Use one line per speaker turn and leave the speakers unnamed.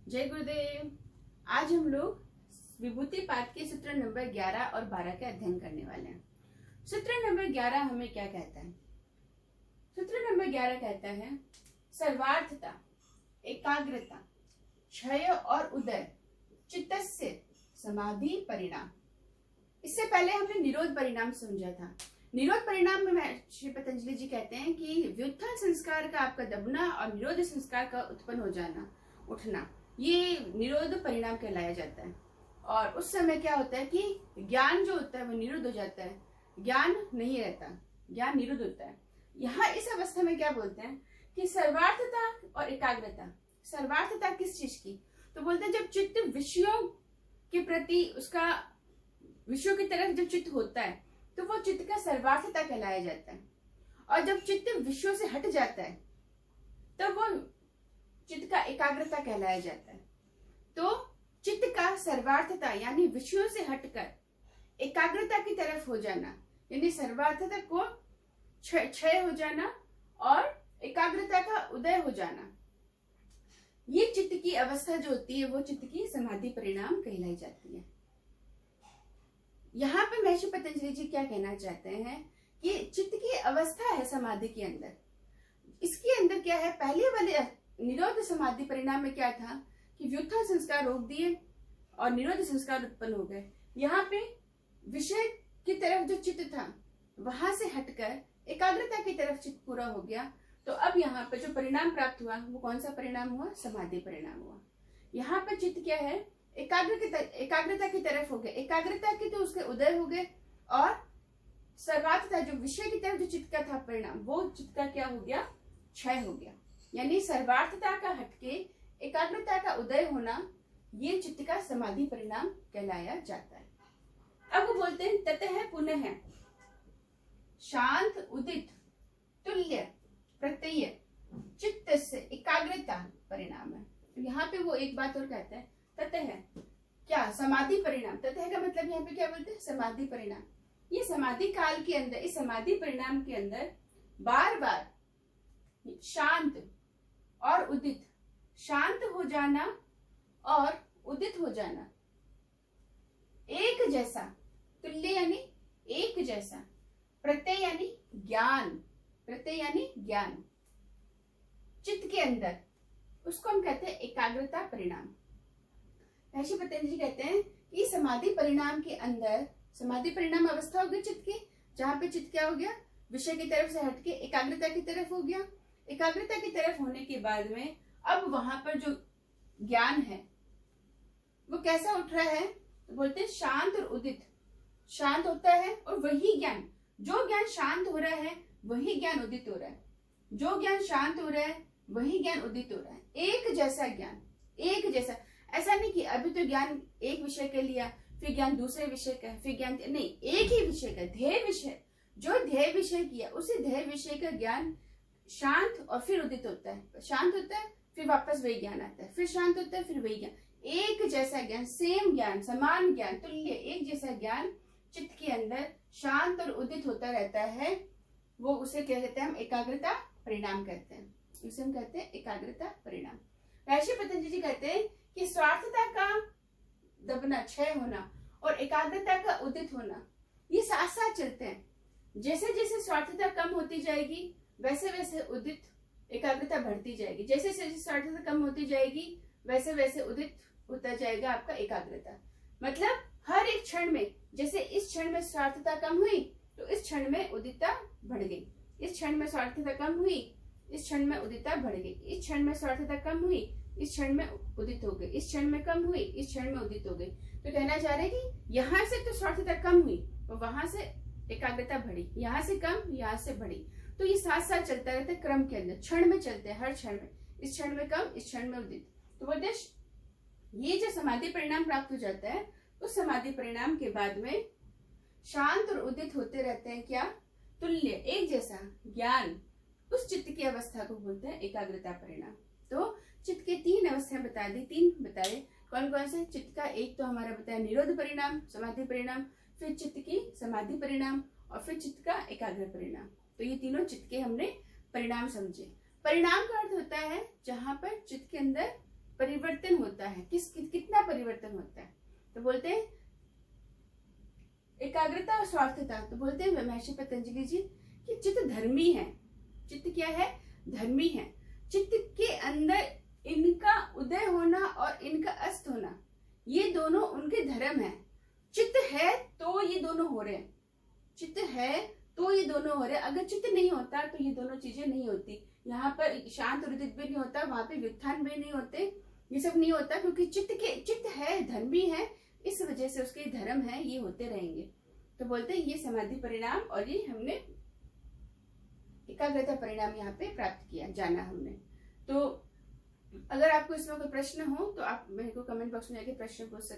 जय गुरुदेव। आज हम लोग विभूति पाठ के सूत्र नंबर 11 और 12 का अध्ययन करने वाले हैं। सूत्र नंबर 11 हमें क्या कहता है? सूत्र नंबर 11 कहता है सर्वार्थता, एकाग्रता, क्षय और उदय, चित्तस्य समाधि परिणाम। इससे पहले हमने निरोध परिणाम समझा था। निरोध परिणाम में श्री पतंजलि जी कहते हैं कि व्युत्थान संस्कार का आपका दबना और निरोध संस्कार का उत्पन्न हो जाना, उठना, ये निरोध परिणाम कहलाया जाता है। और उस समय क्या होता है कि ज्ञान जो होता है वो निरुद्ध हो जाता है, ज्ञान नहीं रहता, ज्ञान निरुद्ध होता है। यहाँ इस अवस्था में क्या बोलते हैं कि सर्वार्थता और एकाग्रता। सर्वार्थता किस चीज की? तो बोलते हैं जब चित्त विषयों के प्रति, उसका विषयों की तरफ जब चित्त होता है तो वो चित्त का सर्वार्थता कहलाया जाता है। और जब चित्त विषयों से हट जाता है तब वो चित्त का एकाग्रता कहलाया जाता है। तो चित्त का सर्वार्थता यानी विषयों से हटकर एकाग्रता की तरफ हो जाना, यानी सर्वार्थता को क्षय हो जाना और एकाग्रता का उदय हो जाना, ये चित्त की अवस्था जो होती है वो चित्त की समाधि परिणाम कहलाई जाती है। यहाँ पे महर्षि पतंजलि जी क्या कहना चाहते हैं कि चित्त की अवस्था है समाधि के अंदर। इसके अंदर क्या है? पहले वाले निरोध समाधि परिणाम में क्या था कि व्युत्थान संस्कार रोक दिए और निरोध संस्कार उत्पन्न हो गए। यहाँ पे विषय की तरफ जो चित्त था वहां से हटकर एकाग्रता की तरफ चित्त पूरा हो गया। तो अब यहाँ पे जो परिणाम प्राप्त हुआ वो कौन सा परिणाम हुआ? समाधि परिणाम हुआ। यहाँ पे चित्त क्या है? एकाग्रता की तरफ हो गए, एकाग्रता की तो उसके उदय हो गए और सर्वार्थता जो विषय की तरफ जो चित्त का था परिणाम, वो चित्त का क्या हो गया? क्षय हो गया। यानी सर्वार्थता का हटके एकाग्रता का उदय होना, ये चित्त का समाधि परिणाम कहलाया जाता है। अब वो बोलते हैं ततः पुनः शांत उदित तुल्य प्रत्यय चित्त से एकाग्रता परिणाम है। तो यहाँ पे वो एक बात और कहते हैं, ततः क्या? समाधि परिणाम। ततः का मतलब यहाँ पे क्या बोलते हैं? समाधि परिणाम। ये समाधि काल के अंदर, इस समाधि परिणाम के अंदर बार बार शांत और उदित, शांत हो जाना और उदित हो जाना, एक जैसा, तुल्य यानी एक जैसा, प्रत्यय यानी ज्ञान, प्रत्यय यानी ज्ञान, चित्त के अंदर, उसको हम कहते हैं एकाग्रता परिणाम। महर्षि पतंजलि कहते हैं कि समाधि परिणाम के अंदर, समाधि परिणाम अवस्था हो गई चित्त की, जहां पे चित्त क्या हो गया? विषय की तरफ से हटके एकाग्रता की तरफ हो गया। एकाग्रता की तरफ होने के बाद में अब वहां पर जो ज्ञान है वो कैसा उठ रहा है? तो बोलते हैं शांत और उदित। शांत होता है और वही ज्ञान, जो ज्ञान शांत हो रहा है वही ज्ञान उदित हो रहा है, जो ज्ञान शांत हो रहा है वही ज्ञान उदित हो रहा है। एक जैसा ज्ञान, एक जैसा। ऐसा नहीं कि अभी तो ज्ञान एक विषय का लिया, फिर ज्ञान दूसरे विषय का, फिर ज्ञान नहीं, एक ही विषय का, ध्येय विषय, जो ध्येय विषय किया उसी ध्येय विषय का ज्ञान शांत और फिर उदित होता है, शांत होता है फिर वापस वही ज्ञान आता है, फिर शांत होता है फिर वही ज्ञान। एक जैसा ज्ञान, सेम ज्ञान, समान ज्ञान, तुल्य एक जैसा ज्ञान चित्त के अंदर शांत और उदित होता रहता है। वो उसे क्या कहते हैं? हम एकाग्रता परिणाम कहते हैं। उसे हम कहते हैं एकाग्रता परिणाम। महर्षि पतंजलि जी कहते हैं कि स्वार्थता का दबना, क्षय होना और एकाग्रता का उदित होना, ये साथ साथ चलते हैं। जैसे जैसे स्वार्थता कम होती जाएगी वैसे वैसे उदित, एकाग्रता बढ़ती जाएगी। जैसे जैसे स्वार्थता कम होती जाएगी वैसे वैसे उदित होता जाएगा आपका एकाग्रता। मतलब हर एक क्षण में, जैसे इस क्षण में स्वार्थता कम हुई तो इस क्षण में उदितता बढ़ गई, इस क्षण में स्वार्थता कम हुई, इस क्षण में उदितता बढ़ गई, इस क्षण में स्वार्थता कम हुई, इस क्षण में उदित हो गई, इस क्षण में कम हुई, इस क्षण में उदित हो गई। तो कहना चाह रहे हैं कि यहाँ से तो स्वार्थता कम हुई और वहां से एकाग्रता बढ़ी, यहाँ से कम, यहाँ से बढ़ी। तो ये साथ साथ चलता रहता है, क्रम के अंदर, क्षण में चलते हैं, हर क्षण में, इस क्षण में कम, इस क्षण में उदित। तो बोलते ये जो समाधि परिणाम प्राप्त हो जाता है, उस समाधि परिणाम के बाद में शांत और उदित होते रहते हैं क्या? तुल्य एक जैसा ज्ञान, उस चित्त की अवस्था को बोलते हैं एकाग्रता परिणाम। तो चित्त के तीन अवस्थाएं बता दी, तीन बताए। कौन कौन से? चित्त का एक तो हमारा बताया निरोध परिणाम, समाधि परिणाम, फिर चित्त की समाधि परिणाम और फिर चित्त का एकाग्र परिणाम। तो ये तीनों चित्त के हमने परिणाम समझे। परिणाम का अर्थ होता है जहां पर चित्त के अंदर परिवर्तन होता है, कितना परिवर्तन होता है। तो बोलते हैं एकाग्रता और स्वार्थता। तो बोलते हैं महर्षि पतंजलि जी कि चित्त धर्मी है। चित्त क्या है? धर्मी है। चित्त के अंदर इनका उदय होना और इनका अस्त होना, ये दोनों उनके धर्म है। चित्त है तो ये दोनों हो रहे हैं, चित्त है तो ये दोनों हो रहे हैं। अगर चित्त नहीं होता तो ये दोनों चीजें नहीं होती। यहाँ पर शांत और उदित भी नहीं होता, वहां पे व्युत्थान भी नहीं होते, ये सब नहीं होता, क्योंकि चित्त है, धर्मी है, इस वजह से उसके धर्म है, ये होते रहेंगे। तो बोलते हैं ये समाधि परिणाम और ये हमने एकाग्रता परिणाम यहाँ पे प्राप्त किया, जाना हमने। तो अगर आपको इसमें कोई प्रश्न हो तो आप मेरे को कमेंट बॉक्स में जाके प्रश्न पूछ सकते हैं।